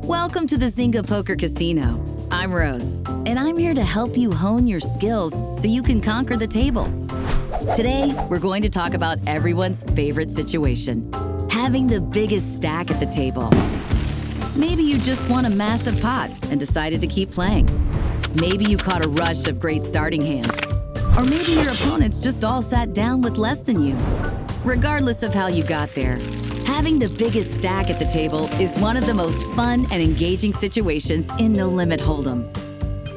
Welcome to the Zynga Poker Casino. I'm Rose, and I'm here to help you hone your skills so you can conquer the tables. Today, we're going to talk about everyone's favorite situation, having the biggest stack at the table. Maybe you just won a massive pot and decided to keep playing. Maybe you caught a rush of great starting hands. Or maybe your opponents just all sat down with less than you. Regardless of how you got there, having the biggest stack at the table is one of the most fun and engaging situations in No Limit Hold'em.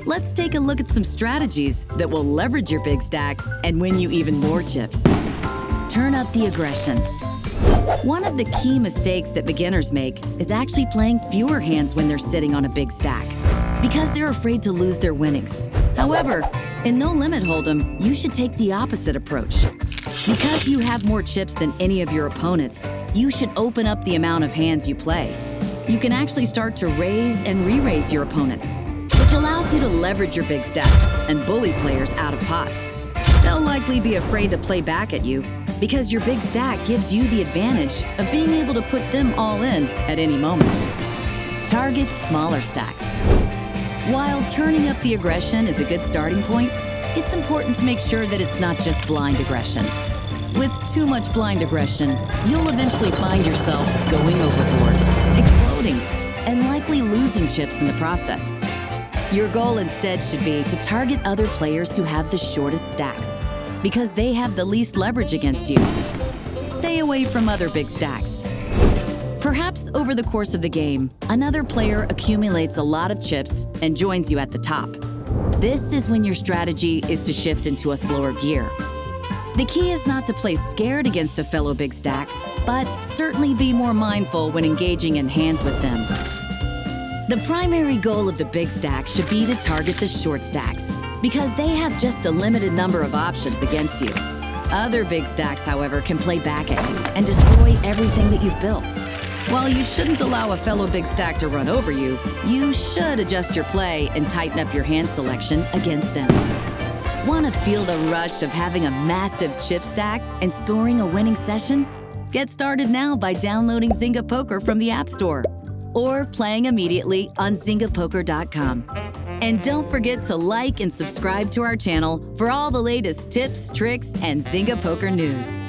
Let's take a look at some strategies that will leverage your big stack and win you even more chips. Turn up the aggression. One of the key mistakes that beginners make is actually playing fewer hands when they're sitting on a big stack, because they're afraid to lose their winnings. However, in No Limit Hold'em, you should take the opposite approach. Because you have more chips than any of your opponents, you should open up the amount of hands you play. You can actually start to raise and re-raise your opponents, which allows you to leverage your big stack and bully players out of pots. They'll likely be afraid to play back at you because your big stack gives you the advantage of being able to put them all in at any moment. Target smaller stacks. While turning up the aggression is a good starting point, it's important to make sure that it's not just blind aggression. With too much blind aggression, you'll eventually find yourself going overboard, exploding, and likely losing chips in the process. Your goal instead should be to target other players who have the shortest stacks, because they have the least leverage against you. Stay away from other big stacks. Perhaps over the course of the game, another player accumulates a lot of chips and joins you at the top. This is when your strategy is to shift into a slower gear. The key is not to play scared against a fellow big stack, but certainly be more mindful when engaging in hands with them. The primary goal of the big stack should be to target the short stacks, because they have just a limited number of options against you. Other big stacks, however, can play back at you and destroy everything that you've built. While you shouldn't allow a fellow big stack to run over you, you should adjust your play and tighten up your hand selection against them. Want to feel the rush of having a massive chip stack and scoring a winning session? Get started now by downloading Zynga Poker from the App Store or playing immediately on zyngapoker.com. And don't forget to like and subscribe to our channel for all the latest tips, tricks, and Zynga Poker news.